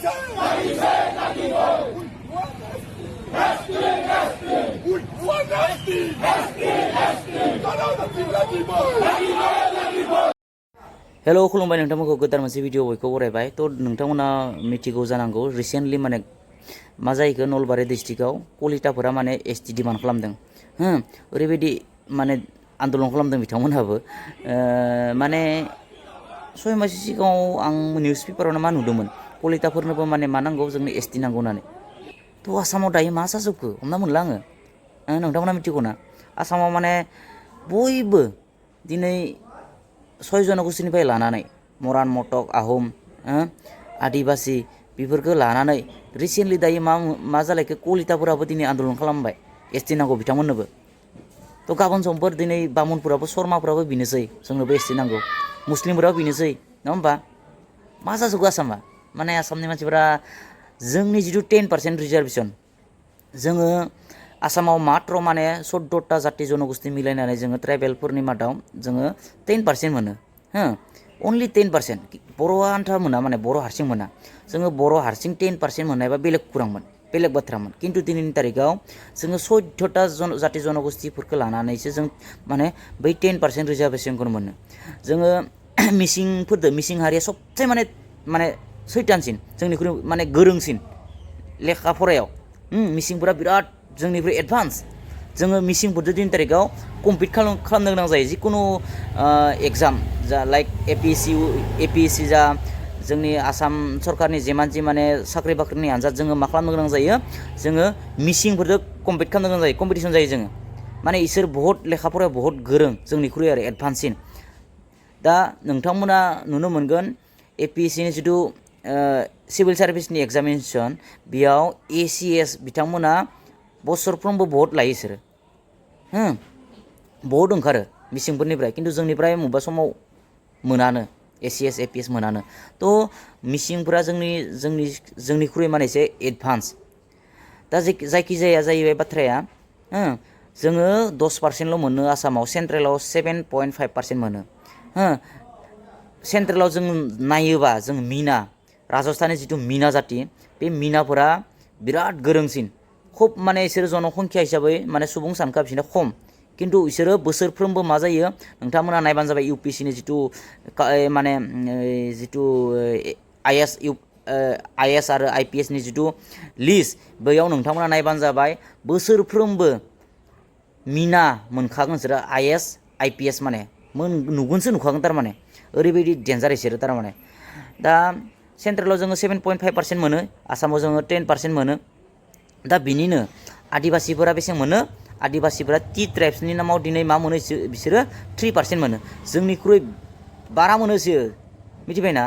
Hello खुलुमबाय नोंथांमोनखौ गोदान मोनसे भिडिअ बयखौ बरायबाय थ' नोंथांमोना मिथिगौ जानांगौ रिसेन्टलि माने मा जाहैखो नलबारि डिस्ट्रिक्टआव कलिताफोरा माने एसटि डिमान्ड खालामदों ओरैबायदि माने आन्दलन खालामदों बिथांमोनहाबो माने 6 मास सिगाङाव आं निउस पेपारावनो मा नुदोंमोन कलिताफोरनोबो माने मा नांगौ जोंनो एसटि नांगौ होननानै थ' आसामाव दायो मा जाजोबखो हमना मोनला आङो नोंथांमोना मिथिगौ ना आसामाव माने बयबो दिनै 6 जनगोष्ठीनिफ्राय लानानै मरान मटक आहम आदिबासि बेफोरखौ लानानै रिसेन्टलि दायो मा जालायखो कलिताफोराबो दिनै आन्दलन खालामबाय एसटि नांगौ बिथांमोननोबो थ' गाबोन समफोर दिनै बामुनफोराबो शर्माफोराबो बिनोसै जोंनोबो एसटि नांगौ मुस्लिमफोराबो बिनोसै नङा होमबा मा जाजोबखो आसामा माने आसामनि मानसिफोरा जोंनि जिथु 10% रिजार्भेसन जोङो आसामाव मात्र माने 14टा जाति जनगोष्ठी मिलायनानै जोङो ट्राइबेलफोरनि मादाव जोङो 10% मोनो अनलि 10% बर'आ आन्था मोना माने बर' हारसिं मोना जोङो बर' हारसिं 10% मोननायबा बेलेग खुरांमोन बेलेग बाथ्रामोन खिन्थु दिनैनि तारिखाव जोङो 14टा जाति जनगोष्ठीफोरखौ लानानैसो जों माने बै 10% रिजार्भेसनखौ मोनो जोङो मिसिं हारिया सबसे माने सैतानसिन जोंनिख्रुइ माने गोरोंसिन लेखा फरायाव मिसिंफोरा बिराद जोंनिफ्राय एडभान्स जोङो मिसिंफोरजों दिनैनि तारिखाव कम्पिट खालामनो गोनां जायो जिखुनु एग्जाम जा लाइक एपिएससि जा जोंनि आसाम सरकारनि जेमानजि माने साख्रि बाख्रिनि आनजाद जोङो मा खालामनो गोनां जायो जोङो मिसिंफोरजों कम्पिट खालामनो गोनां जायो कम्पिटिसन जायो जोङो माने इसोर बहुत लेखा फरायाव बहुत गोरों जोंनिख्रुइ आरो एडभान्ससिन दा नोंथांमोना नुनो मोनगोन एपिएससिनि जिथु सिभिल सार्भिसनि एग्जामिनेसन बेयाव एसिएस बिथांमोना बोसोरफ्रोमबो बहुत लायो इसोरो बहुत ओंखारो मिसिंफोरनिफ्राय खिन्थु जोंनिफ्राय बबेबा समाव मोनानो एसिएस एपिएस मोनानो थ' मिसिंफोरा जोंनिख्रुइ माने एसे एडभान्स दा जायखिजाया जाहैबाय बाथ्राया जोङो 10%ल' मोनो आसामाव सेन्ट्रेलाव 7.5% मोनो सेन्ट्रेलाव जों नायोबा जों मिना राजस्थाननि जिथु मिना जाति बे मिनाफोरा बिराद गोरोंसिन खुब माने इसोर जनसंख्या हिसाबै माने सुबुं सानखोआ बिसोरना खम खिन्थु इसोरो बोसोरफ्रोमबो मा जायो नोंथांमोना नायबानो जाबाय इउपिएससिनि जिथु माने जिथु आइएस आरो आइपिएसनि जिथु लिस्ट बैयाव नोंथांमोना नायबानो जाबाय बोसोरफ्रोमबो मिना मोनखागोन बिसोरो आइएस आइपिएस माने नुगोनसो नुखागोन थारमाने ओरैबायदि डेन्जार इसोरो थारमाने दा सेन्ट्रेलाव जोङो 7.5% मोनो आसामाव जोङो 10% मोनो दा बिनिनो आदिबासिफोरा बेसेबां मोनो आदिबासिफोरा टि ट्राइब्सनि नामाव दिनै मा मोनो बिसोरो 3% मोनो जोंनिख्रुइ बारा मोनोसो मिथिबायना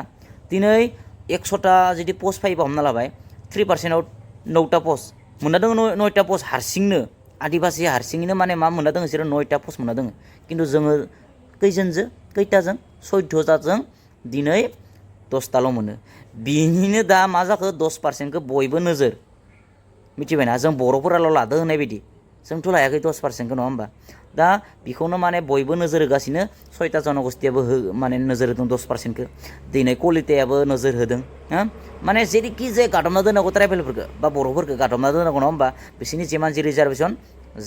दिनै 100टा जुदि पस्ट फैबा हमना लाबाय 3%आव 9टा पस्ट मोनना दङ 9टा पस्ट हारसिंनो आदिबासि हारसिङैनो माने मा मोनना दङ बिसोरो 9टा पस्ट मोनना दङ खिन्थु जोङो खैटाजों 14टाजों दिनै 10टाल' मोनो बिनिनो दा मा जाखो 10%खौ बयबो नोजोर मिथिबायना जों बर'फोराल' लादो होननाय बायदि जोंथ' लायाखै 10%खौ नङा होमबा दा बेखौनो माने बयबो नोजोर होगासिनो 6टा जनगोष्ठीयाबो माने नोजोर होदों 10%खौ दिनै कलितायाबो नोजोर होदों माने जेरैखि जाया गादबना दोननांगौ ट्राइबेलफोरखौ बा बर'फोरखौ गादबना दोननांगौ नङा होमबा बिसोरनि जेमान जि रिजार्भेसन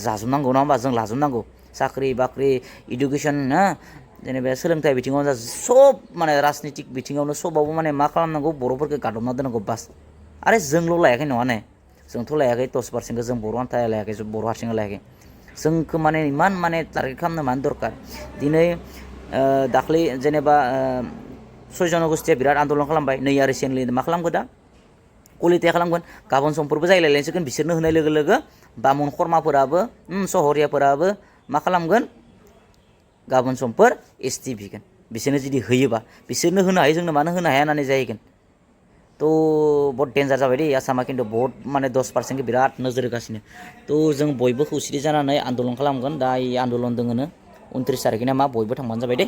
जाजोबनांगौ नङा होमबा जों लाजोबनांगौ साख्रि बाख्रि इडुकेसन जेनेबा सोलोंथाइ बिथिङाव जा सब माने राजनितिक बिथिङावनो सबावबो माने मा खालामनांगौ बर'फोरखौ गादबना दोननांगौ बास आरो जोंल' लायाखै नङा ने जोंथ' लायाखै 10%खौ जों बर' आन्था लायाखै बर' हारसिङै लायाखै जोंखौ माने इमान माने टारगेट खालामनो मानो दरकार दिनै दाख्लै जेनेबा 6 जनगोष्ठीया बिराद आन्दलन खालामबाय नै आरो रिसेन्टलि मा खालामगोन दा कलिताया खालामगोन गाबोन समफोरबो जायलायलायसिगोन बिसोरनो होनाय लोगो लोगो बामुन खर्माफोराबो सहरियाफोराबो मा खालामगोन गाबोन समफोर एसटि बिगोन बिसोरनो जुदि होयोबा बिसोरनो होनो हायो जोंनो मानो होनो हाया होननानै जाहैगोन थ' बहुत डेन्जार जाबाय दे आसामा खिन्थु बहुत माने 10%खौ बिराद नोजोर होगासिनो थ' जों बयबो खौसेथि जानानै आन्दलन खालामगोन दा आन्दलन दोङोनो 29 तारिखना मा बयबो थांबानो जाबाय दे।